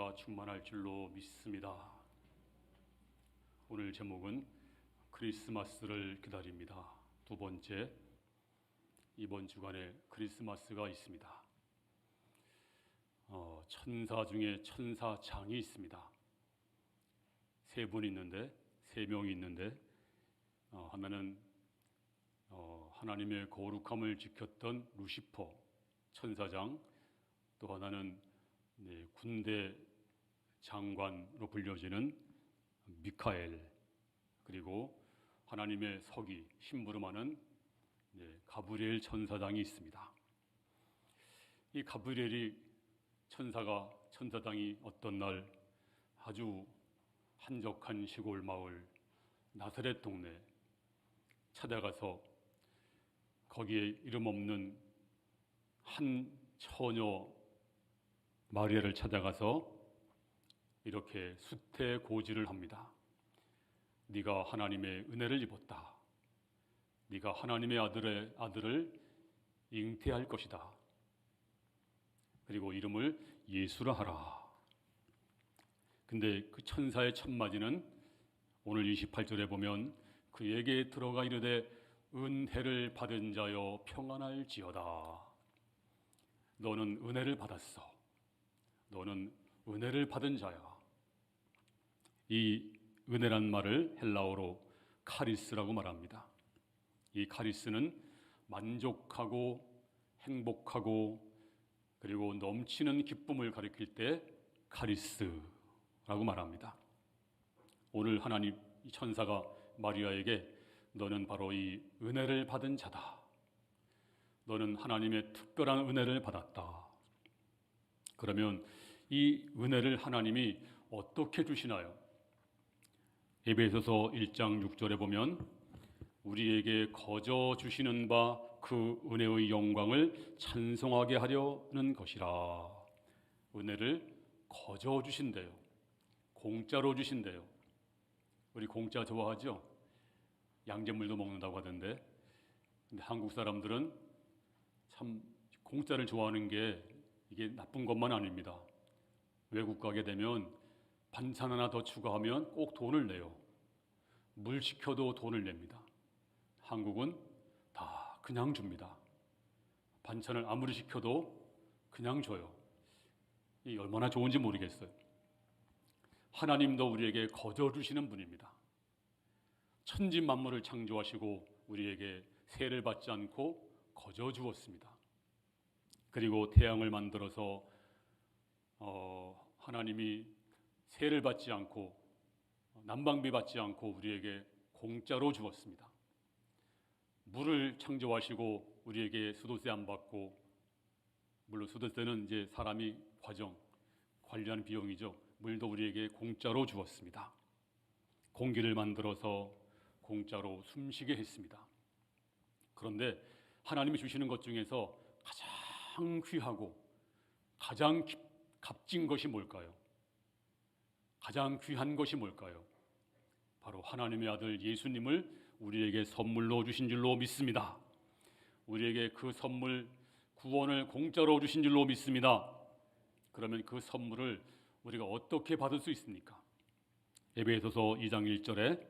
은혜가 충만할 줄로 믿습니다. 오늘 제목은 크리스마스를 기다립니다. 두 번째, 이번 주간에 크리스마스가 있습니다. 천사 중에 천사장이 있습니다. 세 분이 있는데, 세 명이 있는데, 하나는 하나님의 거룩함을 지켰던 루시퍼 천사장, 또 하나는 군대 장관으로 불려지는 미카엘, 그리고 하나님의 서기 심부름하는 가브리엘 천사장이 있습니다. 이 가브리엘이 천사장이 어떤 날 아주 한적한 시골 마을 나사렛 동네 찾아가서 거기에 이름 없는 한 처녀 마리아를 찾아가서 이렇게 수태고지를 합니다. 네가 하나님의 은혜를 입었다. 네가 하나님의 아들을 잉태할 것이다. 그리고 이름을 예수라 하라. 근데 그 천사의 첫마디는 오늘 28절에 보면 그에게 들어가 이르되 은혜를 받은 자여 평안할지어다. 너는 은혜를 받았어. 너는 은혜를 받은 자야. 이 은혜란 말을 헬라어로 카리스라고 말합니다. 이 카리스는 만족하고 행복하고 그리고 넘치는 기쁨을 가리킬 때 카리스라고 말합니다. 오늘 하나님 이 천사가 마리아에게 너는 바로 이 은혜를 받은 자다. 너는 하나님의 특별한 은혜를 받았다. 그러면 이 은혜를 하나님이 어떻게 주시나요? 에베소서 1장 6절에 보면 우리에게 거저 주시는 바 그 은혜의 영광을 찬송하게 하려는 것이라. 은혜를 거저 주신대요. 공짜로 주신대요. 우리 공짜 좋아하죠? 양잿물도 먹는다고 하던데, 근데 한국 사람들은 참 공짜를 좋아하는 게 이게 나쁜 것만 아닙니다. 외국 가게 되면 반찬 하나 더 추가하면 꼭 돈을 내요. 물 시켜도 돈을 냅니다. 한국은 다 그냥 줍니다. 반찬을 아무리 시켜도 그냥 줘요. 이 얼마나 좋은지 모르겠어요. 하나님도 우리에게 거저 주시는 분입니다. 천지 만물을 창조하시고 우리에게 세를 받지 않고 거저 주었습니다. 그리고 태양을 만들어서 하나님이 세를 받지 않고 난방비 받지 않고 우리에게 공짜로 주었습니다. 물을 창조하시고 우리에게 수도세 안 받고, 물론 수도세는 이제 사람이 관리하는 비용이죠. 물도 우리에게 공짜로 주었습니다. 공기를 만들어서 공짜로 숨쉬게 했습니다. 그런데 하나님이 주시는 것 중에서 가장 귀하고 가장 값진 것이 뭘까요? 가장 귀한 것이 뭘까요? 바로 하나님의 아들 예수님을 우리에게 선물로 주신 줄로 믿습니다. 우리에게 그 선물, 구원을 공짜로 주신 줄로 믿습니다. 그러면 그 선물을 우리가 어떻게 받을 수 있습니까? 에베소서 2장 1절에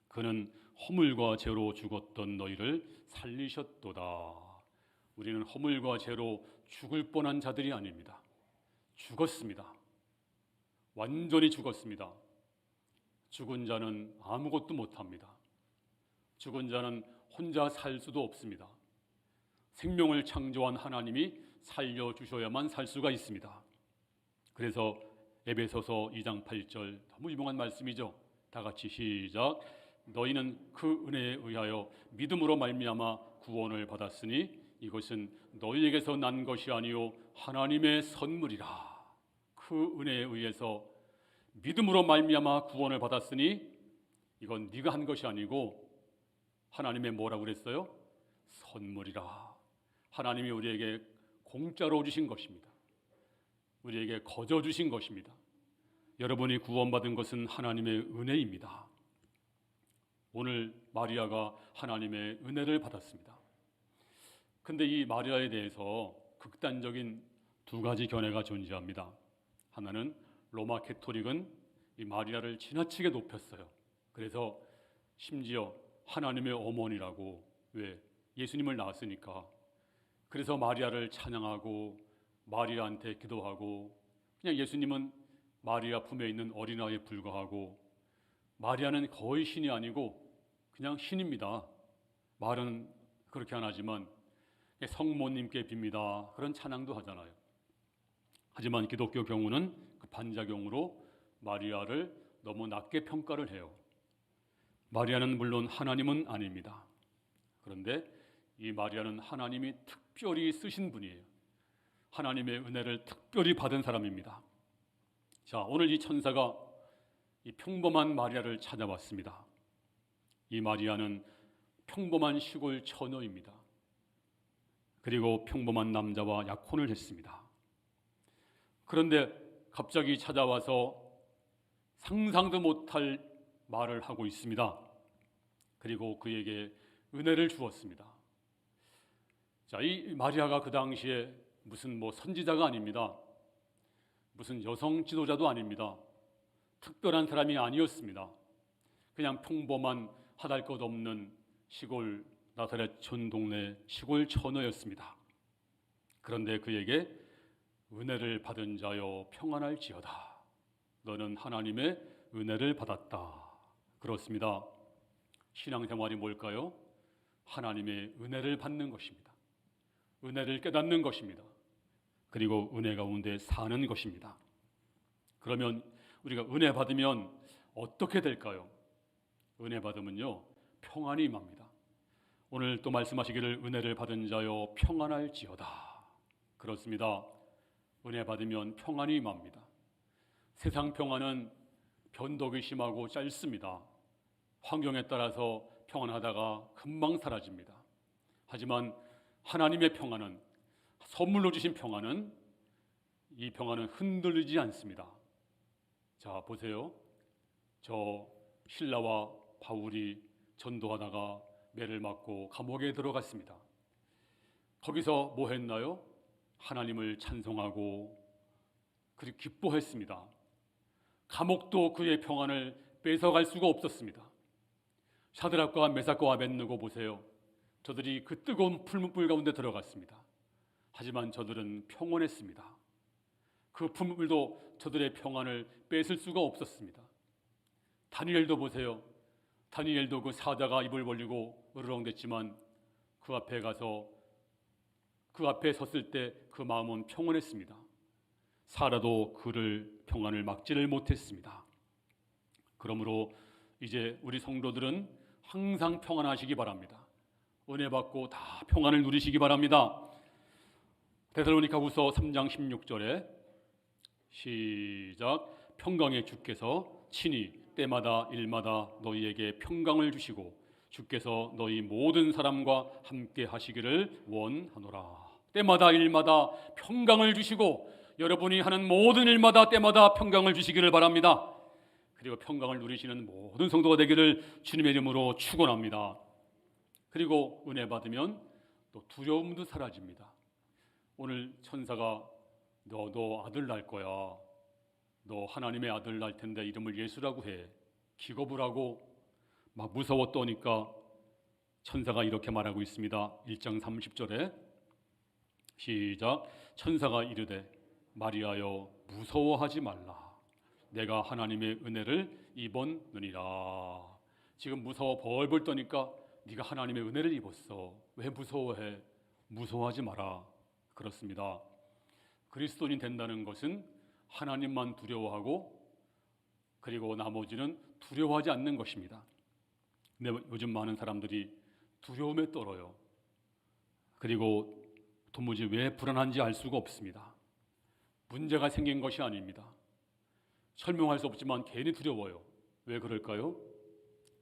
그는 허물과 죄로 죽었던 너희를 살리셨도다. 우리는 허물과 죄로 죽을 뻔한 자들이 아닙니다. 죽었습니다. 완전히 죽었습니다. 죽은 자는 아무것도 못합니다. 죽은 자는 혼자 살 수도 없습니다. 생명을 창조한 하나님이 살려주셔야만 살 수가 있습니다. 그래서 에베소서 2장 8절 너무 유명한 말씀이죠. 다 같이 시작. 너희는 그 은혜에 의하여 믿음으로 말미암아 구원을 받았으니 이것은 너희에게서 난 것이 아니요 하나님의 선물이라. 그 은혜에 의해서 믿음으로 말미암아 구원을 받았으니 이건 네가 한 것이 아니고 하나님의 뭐라고 그랬어요? 선물이라. 하나님이 우리에게 공짜로 주신 것입니다. 우리에게 거저 주신 것입니다. 여러분이 구원받은 것은 하나님의 은혜입니다. 오늘 마리아가 하나님의 은혜를 받았습니다. 근데 이 마리아에 대해서 극단적인 두 가지 견해가 존재합니다. 하나는 로마 가톨릭은 이 마리아를 지나치게 높였어요. 그래서 심지어 하나님의 어머니라고, 왜? 예수님을 낳았으니까. 그래서 마리아를 찬양하고 마리아한테 기도하고, 그냥 예수님은 마리아 품에 있는 어린아이에 불과하고, 마리아는 거의 신이 아니고 그냥 신입니다. 말은 그렇게 안 하지만 성모님께 빕니다, 그런 찬양도 하잖아요. 하지만 기독교 경우는 그 반작용으로 마리아를 너무 낮게 평가를 해요. 마리아는 물론 하나님은 아닙니다. 그런데 이 마리아는 하나님이 특별히 쓰신 분이에요. 하나님의 은혜를 특별히 받은 사람입니다. 자, 오늘 이 천사가 이 평범한 마리아를 찾아왔습니다. 이 마리아는 평범한 시골 처녀입니다. 그리고 평범한 남자와 약혼을 했습니다. 그런데 갑자기 찾아와서 상상도 못할 말을 하고 있습니다. 그리고 그에게 은혜를 주었습니다. 자, 이 마리아가 그 당시에 무슨 선지자가 아닙니다. 무슨 여성 지도자도 아닙니다. 특별한 사람이 아니었습니다. 그냥 평범한 하달것없는 시골 나사렛 촌 동네 시골 처녀였습니다. 그런데 그에게 은혜를 받은 자여 평안할지어다. 너는 하나님의 은혜를 받았다. 그렇습니다. 신앙생활이 뭘까요? 하나님의 은혜를 받는 것입니다. 은혜를 깨닫는 것입니다. 그리고 은혜 가운데 사는 것입니다. 그러면 우리가 은혜 받으면 어떻게 될까요? 은혜 받으면요, 평안이 임합니다. 오늘 또 말씀하시기를 은혜를 받은 자여 평안할지어다. 그렇습니다. 은혜 받으면 평안이 임합니다. 세상 평안은 변덕이 심하고 짧습니다. 환경에 따라서 평안하다가 금방 사라집니다. 하지만 하나님의 평안은, 선물로 주신 평안은, 이 평안은 흔들리지 않습니다. 자, 보세요. 저 신라와 바울이 전도하다가 매를 맞고 감옥에 들어갔습니다. 거기서 뭐 했나요? 하나님을 찬송하고 그리고 기뻐했습니다. 감옥도 그의 평안을 뺏어갈 수가 없었습니다. 샤드락과 메삭과 아벳느고 보세요. 저들이 그 뜨거운 풀무불 가운데 들어갔습니다. 하지만 저들은 평온했습니다. 그 풀무불도 저들의 평안을 뺏을 수가 없었습니다. 다니엘도 보세요. 다니엘도 그 사자가 입을 벌리고 으르렁댔지만 그 앞에 가서 그 앞에 섰을 때 그 마음은 평온했습니다. 사라도 그를 평안을 막지를 못했습니다. 그러므로 이제 우리 성도들은 항상 평안하시기 바랍니다. 은혜 받고 다 평안을 누리시기 바랍니다. 데살로니가후서 3장 16절에 시작. 평강의 주께서 친히 때마다 일마다 너희에게 평강을 주시고 주께서 너희 모든 사람과 함께 하시기를 원하노라. 때마다 일마다 평강을 주시고 여러분이 하는 모든 일마다 때마다 평강을 주시기를 바랍니다. 그리고 평강을 누리시는 모든 성도가 되기를 주님의 이름으로 축원합니다. 그리고 은혜 받으면 또 두려움도 사라집니다. 오늘 천사가 너 아들 낳을 거야. 너 하나님의 아들 낳을 텐데 이름을 예수라고 해. 기겁을 하고 막 무서워 떠니까 천사가 이렇게 말하고 있습니다. 1장 30절에 시작. 천사가 이르되 마리아여 무서워하지 말라. 내가 하나님의 은혜를 입었느니라. 지금 무서워 벌벌 떠니까 네가 하나님의 은혜를 입었어. 왜 무서워해? 무서워하지 마라. 그렇습니다. 그리스도인이 된다는 것은 하나님만 두려워하고 그리고 나머지는 두려워하지 않는 것입니다. 근데 요즘 많은 사람들이 두려움에 떨어요. 그리고 도무지 왜 불안한지 알 수가 없습니다. 문제가 생긴 것이 아닙니다. 설명할 수 없지만 괜히 두려워요. 왜 그럴까요?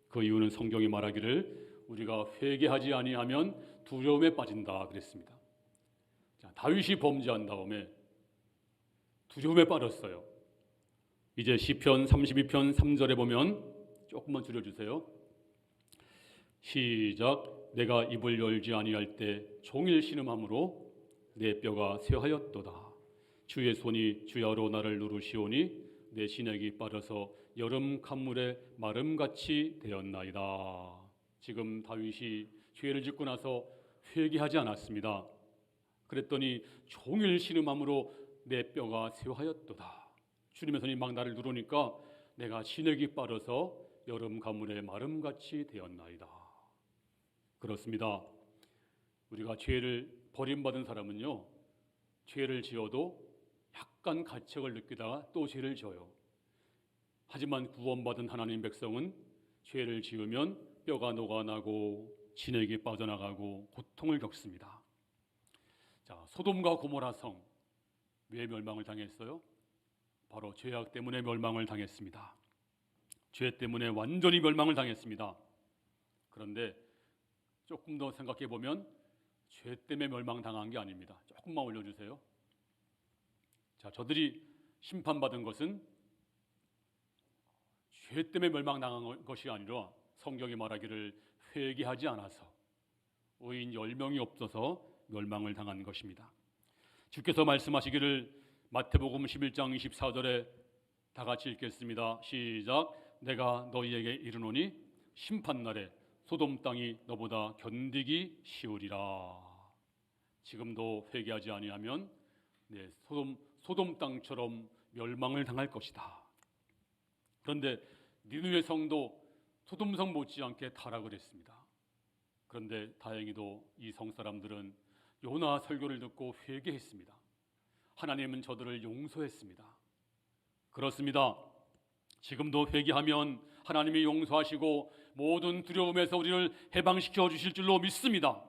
그 이유는 성경이 말하기를 우리가 회개하지 아니하면 두려움에 빠진다 그랬습니다. 자, 다윗이 범죄한 다음에 두려움에 빠졌어요. 이제 시편 32편 3절에 보면 조금만 줄여주세요. 시작. 내가 입을 열지 아니할 때 종일 신음함으로 내 뼈가 쇠하였도다. 주의 손이 주야로 나를 누르시오니 내 시내기 빠져서 여름 간물에 마름같이 되었나이다. 지금 다윗이 죄를 짓고 나서 회개하지 않았습니다. 그랬더니 종일 신음함으로 내 뼈가 쇠하였도다. 주님의 손이 막 나를 누르니까 내가 시내기 빠져서 여름 가물에 마름같이 되었나이다. 그렇습니다. 우리가 죄를 버림받은 사람은요, 죄를 지어도 약간 가책을 느끼다가 또 죄를 지어요. 하지만 구원받은 하나님 백성은 죄를 지으면 뼈가 녹아나고 진액이 빠져나가고 고통을 겪습니다. 자, 소돔과 고모라 성 왜 멸망을 당했어요? 바로 죄악 때문에 멸망을 당했습니다. 죄 때문에 완전히 멸망을 당했습니다. 그런데 조금 더 생각해 보면 죄 때문에 멸망당한 게 아닙니다. 조금만 올려주세요. 자, 저들이 심판받은 것은 죄 때문에 멸망당한 것이 아니라 성경이 말하기를 회개하지 않아서 의인 10명이 없어서 멸망을 당한 것입니다. 주께서 말씀하시기를 마태복음 11장 24절에 다 같이 읽겠습니다. 시작. 내가 너희에게 이르노니 심판날에 소돔 땅이 너보다 견디기 쉬우리라. 지금도 회개하지 아니하면 소돔 땅처럼 멸망을 당할 것이다. 그런데 니느웨 성도 소돔성 못지않게 타락을 했습니다. 그런데 다행히도 이 성 사람들은 요나 설교를 듣고 회개했습니다. 하나님은 저들을 용서했습니다. 그렇습니다. 지금도 회개하면 하나님이 용서하시고 모든 두려움에서 우리를 해방시켜 주실 줄로 믿습니다.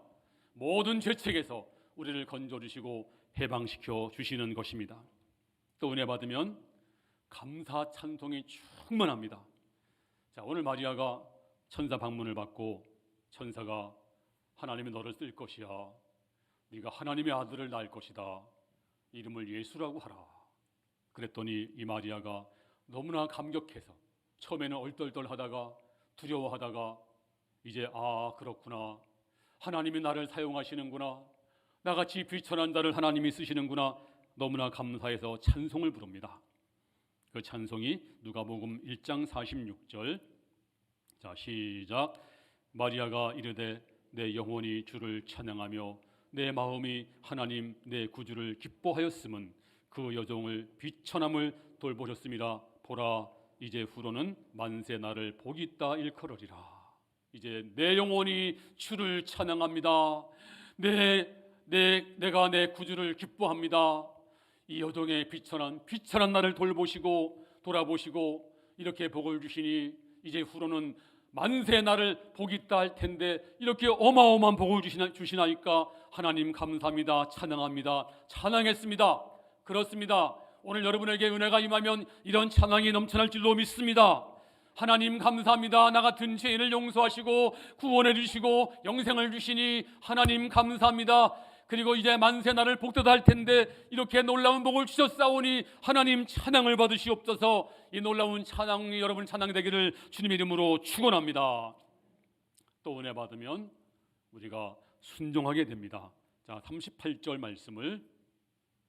모든 죄책에서 우리를 건져 주시고 해방시켜 주시는 것입니다. 또 은혜 받으면 감사 찬송이 충만합니다. 자, 오늘 마리아가 천사 방문을 받고 천사가 하나님이 너를 쓸 것이야. 네가 하나님의 아들을 낳을 것이다. 이름을 예수라고 하라. 그랬더니 이 마리아가 너무나 감격해서 처음에는 얼떨떨하다가 두려워하다가 이제 그렇구나. 하나님이 나를 사용하시는구나. 나같이 비천한 자를 하나님이 쓰시는구나. 너무나 감사해서 찬송을 부릅니다. 그 찬송이 누가복음 1장 46절. 자, 시작. 마리아가 이르되 내 영혼이 주를 찬양하며 내 마음이 하나님 내 구주를 기뻐하였음은 그 여종을 비천함을 돌보셨습니다. 보라 이제 후로는 만세 나를 복이 있다 일컬으리라. 이제 내 영혼이 주를 찬양합니다. 내가 내 구주를 기뻐합니다. 이 여종의 비천한 나를 돌보시고 돌아보시고 이렇게 복을 주시니 이제 후로는 만세 나를 복이 있다 할 텐데 이렇게 어마어마한 복을 주시나이까 하나님 감사합니다. 찬양합니다. 찬양했습니다. 그렇습니다. 오늘 여러분에게 은혜가 임하면 이런 찬양이 넘쳐날 줄로 믿습니다. 하나님 감사합니다. 나 같은 죄인을 용서하시고 구원해 주시고 영생을 주시니 하나님 감사합니다. 그리고 이제 만세 나를 복되다 할 텐데 이렇게 놀라운 복을 주셨사오니 하나님 찬양을 받으시옵소서. 이 놀라운 찬양이 여러분 찬양이 되기를 주님의 이름으로 축원합니다. 또 은혜 받으면 우리가 순종하게 됩니다. 자, 38절 말씀을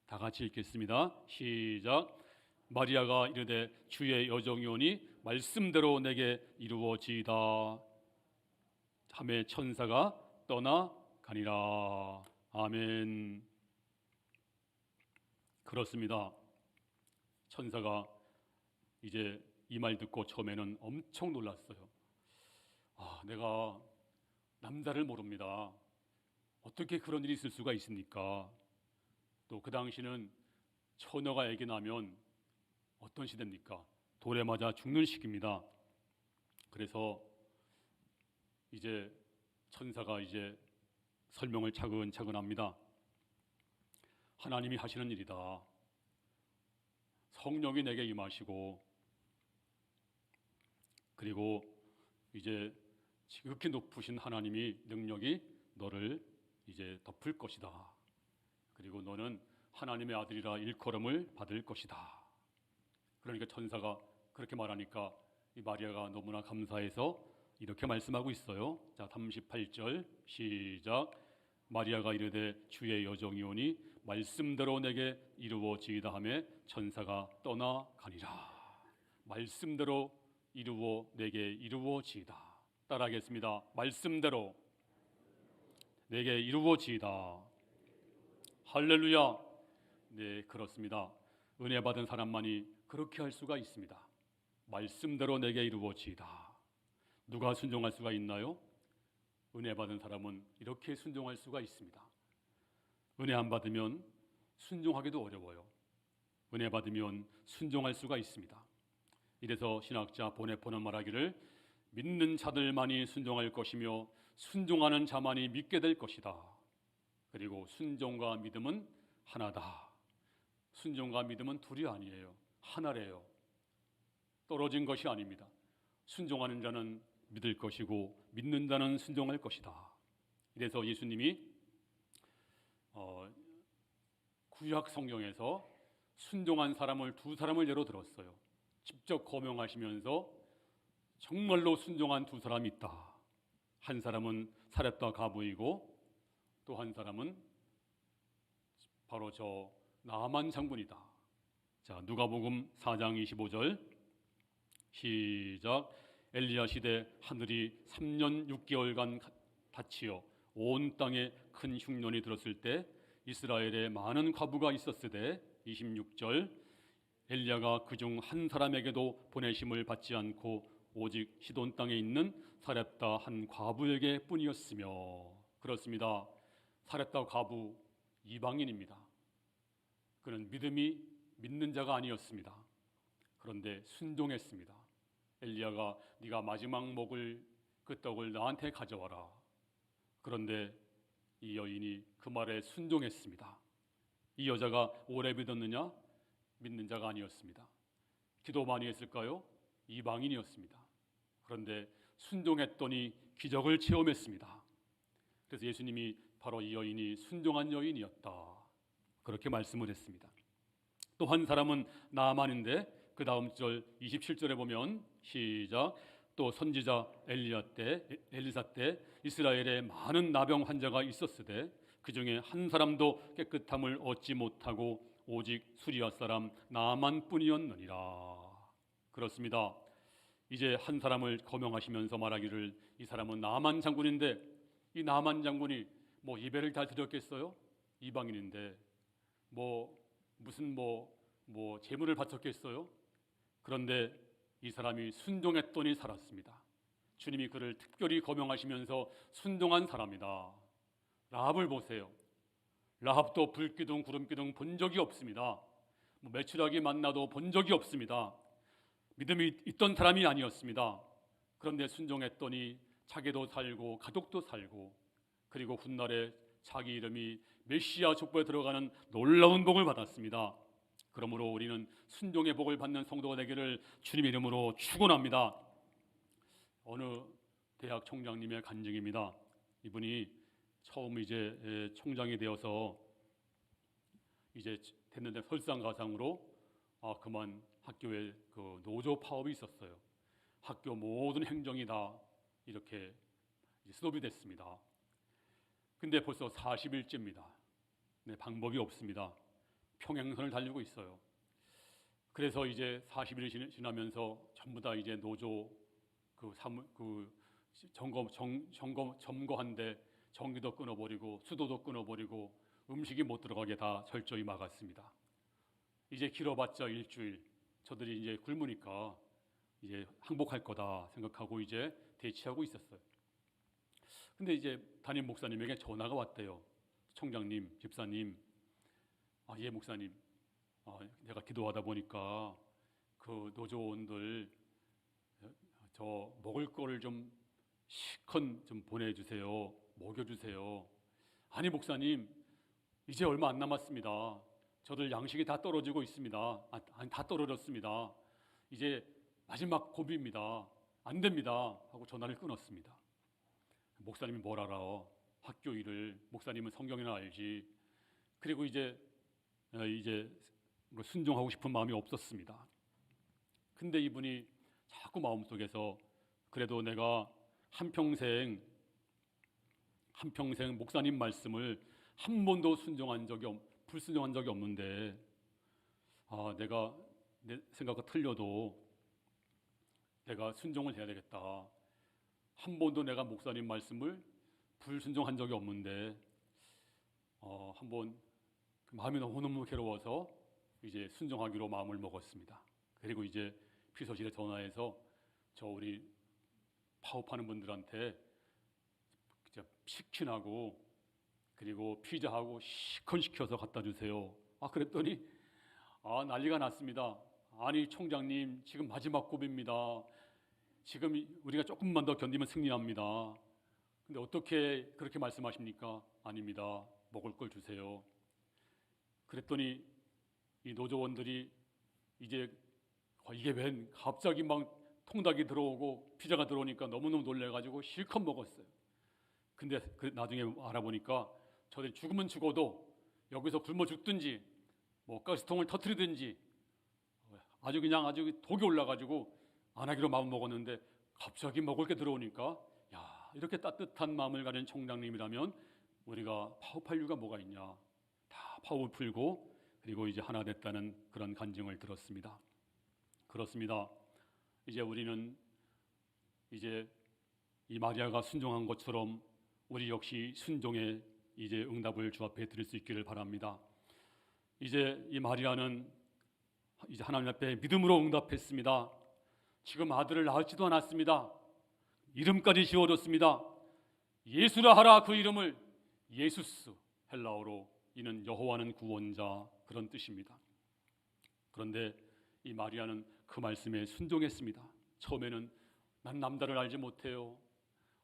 다 같이 읽겠습니다. 시작. 마리아가 이르되 주의 여종이오니 말씀대로 내게 이루어지이다 하매 천사가 떠나가니라. 아멘. 그렇습니다. 천사가 이제 이 말 듣고 처음에는 엄청 놀랐어요. 내가 남자를 모릅니다. 어떻게 그런 일이 있을 수가 있습니까? 또 그 당시는 처녀가 아기 낳으면 어떤 시대입니까? 돌에 맞아 죽는 시기입니다. 그래서 이제 천사가 이제 설명을 차근차근 합니다. 하나님이 하시는 일이다. 성령이 내게 임하시고 그리고 이제 지극히 높으신 하나님이 능력이 너를 이제 덮을 것이다. 그리고 너는 하나님의 아들이라 일컬음을 받을 것이다. 그러니까 천사가 그렇게 말하니까 이 마리아가 너무나 감사해서 이렇게 말씀하고 있어요. 자, 38절 시작. 마리아가 이르되 주의 여종이오니 말씀대로 내게 이루어지이다 하매 천사가 떠나가니라. 말씀대로 내게 이루어지이다. 따라하겠습니다. 말씀대로 내게 이루어지이다. 할렐루야. 네, 그렇습니다. 은혜 받은 사람만이 그렇게 할 수가 있습니다. 말씀대로 내게 이루어지이다. 누가 순종할 수가 있나요? 은혜 받은 사람은 이렇게 순종할 수가 있습니다. 은혜 안 받으면 순종하기도 어려워요. 은혜 받으면 순종할 수가 있습니다. 이래서 신학자 보네포는 말하기를 믿는 자들만이 순종할 것이며 순종하는 자만이 믿게 될 것이다. 그리고 순종과 믿음은 하나다. 순종과 믿음은 둘이 아니에요. 하나래요. 떨어진 것이 아닙니다. 순종하는 자는 믿을 것이고 믿는 자는 순종할 것이다. 이래서 예수님이 구약 성경에서 순종한 사람을 두 사람을 예로 들었어요. 직접 거명하시면서 정말로 순종한 두 사람이 있다. 한 사람은 사렙다 가부이고 또 한 사람은 바로 저 나만 장군이다. 자, 누가복음 4장 25절 시작. 엘리야 시대 하늘이 3년 6개월간 닫히어 온 땅에 큰 흉년이 들었을 때 이스라엘에 많은 과부가 있었으되 26절 엘리야가 그중 한 사람에게도 보내심을 받지 않고 오직 시돈 땅에 있는 사렙다 한 과부에게 뿐이었으며. 그렇습니다. 사렙다 과부 이방인입니다. 그는 믿는 자가 아니었습니다. 그런데 순종했습니다. 엘리야가 네가 마지막 먹을 그 떡을 나한테 가져와라. 그런데 이 여인이 그 말에 순종했습니다. 이 여자가 오래 믿었느냐? 믿는 자가 아니었습니다. 기도 많이 했을까요? 이방인이었습니다. 그런데 순종했더니 기적을 체험했습니다. 그래서 예수님이 바로 이 여인이 순종한 여인이었다. 그렇게 말씀을 했습니다. 또 한 사람은 나아만인데 그 다음 절 27절에 보면 시작. 또 선지자 엘리사 때 이스라엘에 많은 나병 환자가 있었으되 그 중에 한 사람도 깨끗함을 얻지 못하고 오직 수리아 사람 나아만뿐이었느니라. 그렇습니다. 이제 한 사람을 거명하시면서 말하기를 이 사람은 나아만 장군인데 이 나아만 장군이 뭐 예배를 다 드렸겠어요? 이방인인데 무슨 제물을 바쳤겠어요? 그런데 이 사람이 순종했더니 살았습니다. 주님이 그를 특별히 거명하시면서 순종한 사람이다. 라합을 보세요. 라합도 불기둥 구름기둥 본 적이 없습니다. 메추라기 만나도 본 적이 없습니다. 믿음이 있던 사람이 아니었습니다. 그런데 순종했더니 자기도 살고 가족도 살고 그리고 훗날에 자기 이름이 메시아 족보에 들어가는 놀라운 복을 받았습니다. 그러므로 우리는 순종의 복을 받는 성도가 되기를 주님 이름으로 축원합니다. 어느 대학 총장님의 간증입니다. 이분이 처음 이제 총장이 되어서 이제 됐는데 설상가상으로 그만 학교에 그 노조 파업이 있었어요. 학교 모든 행정이 다 이렇게 스톱이 됐습니다. 근데 벌써 40일째입니다. 네, 방법이 없습니다. 평행선을 달리고 있어요. 그래서 이제 40일이 지나면서 전부 다 이제 노조 점거한데 전기도 끊어버리고 수도도 끊어버리고 음식이 못 들어가게 다 철저히 막았습니다. 이제 길어봤자 일주일. 저들이 이제 굶으니까 이제 항복할 거다 생각하고 이제 대치하고 있었어요. 근데 이제 담임 목사님에게 전화가 왔대요. 총장님, 집사님, 예 목사님, 내가 기도하다 보니까 그 노조원들 저 먹을 거를 좀 실컷 좀 보내주세요. 먹여주세요. 아니 목사님, 이제 얼마 안 남았습니다. 저들 양식이 다 떨어지고 있습니다. 다 떨어졌습니다. 이제 마지막 고비입니다. 안 됩니다. 하고 전화를 끊었습니다. 목사님이 뭘 알아? 학교 일을. 목사님은 성경이나 알지. 그리고 이제 순종하고 싶은 마음이 없었습니다. 근데 이분이 자꾸 마음속에서 그래도 내가 한평생 목사님 말씀을 한 번도 순종한 적이 불순종한 적이 없는데 내가 내 생각과 틀려도 내가 순종을 해야 되겠다. 한 번도 내가 목사님 말씀을 불순종한 적이 없는데 한번 마음이 너무너무 괴로워서 이제 순종하기로 마음을 먹었습니다. 그리고 이제 비서실에 전화해서 저 우리 파업하는 분들한테 치킨하고 그리고 피자하고 시큰 시켜서 갖다 주세요. 그랬더니 난리가 났습니다. 아니 총장님, 지금 마지막 고비입니다. 지금 우리가 조금만 더 견디면 승리합니다. 근데 어떻게 그렇게 말씀하십니까? 아닙니다. 먹을 걸 주세요. 그랬더니 이 노조원들이 이제 이게 웬 갑자기 막 통닭이 들어오고 피자가 들어오니까 너무너무 놀래가지고 실컷 먹었어요. 근데 나중에 알아보니까 저들이 죽으면 죽어도 여기서 굶어 죽든지 뭐 가스통을 터뜨리든지 아주 독이 올라가지고 안 하기로 마음 먹었는데 갑자기 먹을 게 들어오니까 이렇게 따뜻한 마음을 가진 총장님이라면 우리가 파업할 이유가 뭐가 있냐. 다 파업을 풀고 그리고 이제 하나 됐다는 그런 간증을 들었습니다. 그렇습니다. 이제 우리는 이제 이 마리아가 순종한 것처럼 우리 역시 순종의 이제 응답을 주 앞에 드릴 수 있기를 바랍니다. 이제 이 마리아는 이제 하나님 앞에 믿음으로 응답했습니다. 지금 아들을 낳지도 않았습니다. 이름까지 지어줬습니다. 예수라 하라. 그 이름을 예수스, 헬라어로 이는 여호와는 구원자, 그런 뜻입니다. 그런데 이 마리아는 그 말씀에 순종했습니다. 처음에는 난 남자를 알지 못해요.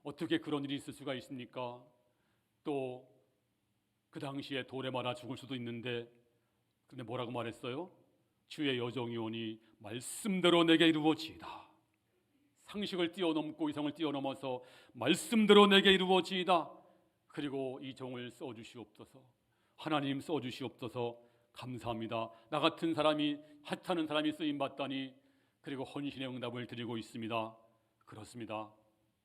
어떻게 그런 일이 있을 수가 있습니까? 또 그 당시에 돌에 말아 죽을 수도 있는데 근데 뭐라고 말했어요? 주의 여정이 오니 말씀대로 내게 이루어지이다. 상식을 뛰어넘고 이성을 뛰어넘어서 말씀대로 내게 이루어지이다. 그리고 이 종을 써주시옵소서. 하나님 써주시옵소서. 감사합니다. 나 같은 사람이 하찮은 사람이 쓰임받다니. 그리고 헌신의 응답을 드리고 있습니다. 그렇습니다.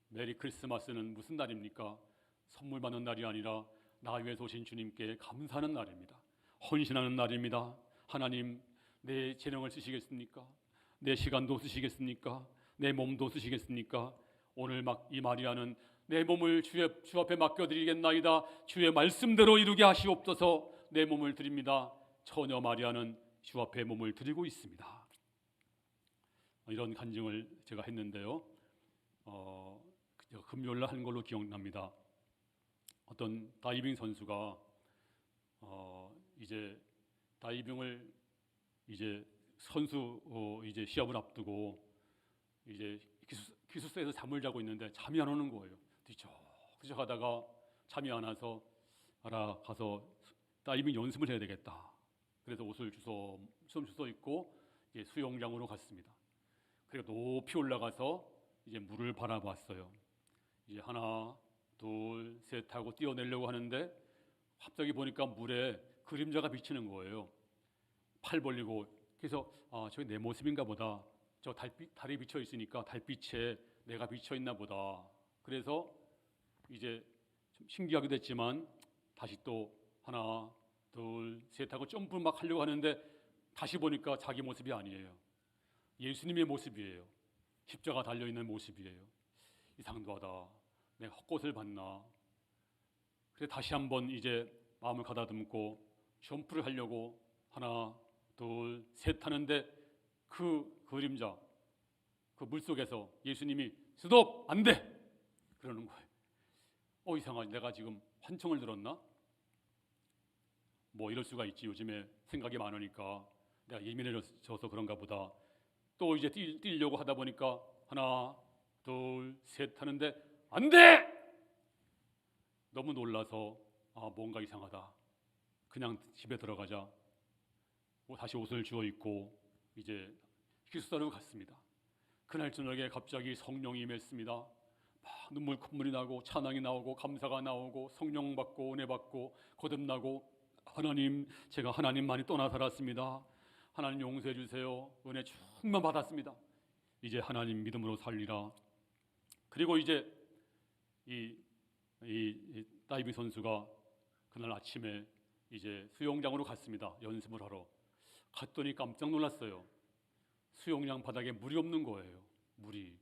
메리 크리스마스는 무슨 날입니까? 선물 받는 날이 아니라 나 위해서 오신 주님께 감사하는 날입니다. 헌신하는 날입니다. 하나님, 내 재능을 쓰시겠습니까? 내 시간도 쓰시겠습니까? 내 몸도 쓰시겠습니까? 오늘 이 마리아는 내 몸을 주 앞에 맡겨드리겠나이다. 주의 말씀대로 이루게 하시옵소서. 내 몸을 드립니다. 처녀 마리아는 주 앞에 몸을 드리고 있습니다. 이런 간증을 제가 했는데요. 금요일 날 한 걸로 기억납니다. 어떤 다이빙 선수가 이제 다이빙을 이제 선수 이제 시합을 앞두고 이제 기숙사에서 잠을 자고 있는데 잠이 안 오는 거예요. 뒤척뒤척 하다가 잠이 안 와서 가서 다이빙 연습을 해야 되겠다. 그래서 옷을 주워 입고 이제 수영장으로 갔습니다. 그리고 높이 올라가서 이제 물을 바라봤어요. 이제 하나, 둘, 셋 하고 뛰어내려고 하는데 갑자기 보니까 물에 그림자가 비치는 거예요. 팔 벌리고. 그래서 저게 내 모습인가 보다. 저 달이 비쳐 있으니까 달빛에 내가 비쳐 있나 보다. 그래서 이제 좀 신기하기도 했지만 다시 또 하나, 둘, 셋 하고 점프를 막 하려고 하는데 다시 보니까 자기 모습이 아니에요. 예수님의 모습이에요. 십자가 달려있는 모습이에요. 이상하다. 내가 헛것을 봤나. 그래서 다시 한번 이제 마음을 가다듬고 점프를 하려고 하나, 둘, 셋 하는데 그 그림자, 그 물속에서 예수님이 스톱! 안 돼! 그러는 거예요. 이상하지. 내가 지금 환청을 들었나? 뭐 이럴 수가 있지. 요즘에 생각이 많으니까 내가 예민해져서 그런가 보다. 또 이제 뛰려고 하다 보니까 하나, 둘, 셋 하는데 안 돼! 너무 놀라서 뭔가 이상하다. 그냥 집에 들어가자. 다시 옷을 주워 입고 이제 기숙사로 갔습니다. 그날 저녁에 갑자기 성령이 임했습니다. 막 콧물이 나고 찬양이 나오고 감사가 나오고 성령 받고 은혜 받고 거듭나고 하나님, 제가 하나님 많이 떠나 살았습니다. 하나님 용서해 주세요. 은혜 충만 받았습니다. 이제 하나님 믿음으로 살리라. 그리고 이제 이 다이빙 선수가 그날 아침에 이제 수영장으로 갔습니다. 연습을 하러. 갔더니 깜짝 놀랐어요. 수영장 바닥에 물이 없는 거예요. 물이.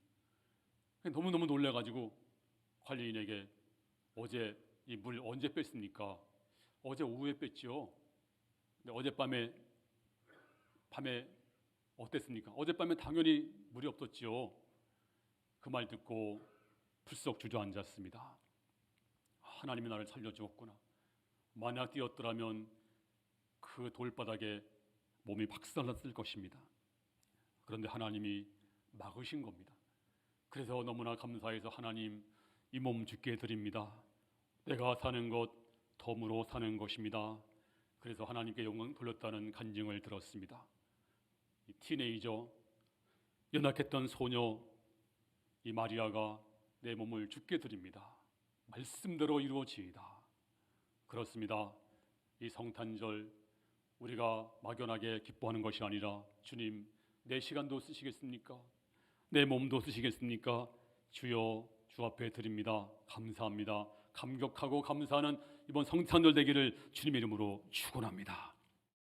너무너무 놀래가지고 관리인에게 어제 이 물 언제 뺐습니까? 어제 오후에 뺐죠. 근데 밤에 어땠습니까? 어젯밤에 당연히 물이 없었지요. 그 말 듣고 불쑥 주저앉았습니다. 하나님이 나를 살려주었구나. 만약 뛰었더라면 그 돌바닥에 몸이 박살났을 것입니다. 그런데 하나님이 막으신 겁니다. 그래서 너무나 감사해서 하나님, 이 몸 주께 드립니다. 내가 사는 것 덤으로 사는 것입니다. 그래서 하나님께 영광 돌렸다는 간증을 들었습니다. 이 티네이저, 연약했던 소녀 이 마리아가 내 몸을 주께 드립니다. 말씀대로 이루어지이다. 그렇습니다. 이 성탄절 우리가 막연하게 기뻐하는 것이 아니라 주님, 내 시간도 쓰시겠습니까? 내 몸도 쓰시겠습니까? 주여, 주 앞에 드립니다. 감사합니다. 감격하고 감사하는 이번 성탄절 되기를 주님의 이름으로 축원합니다.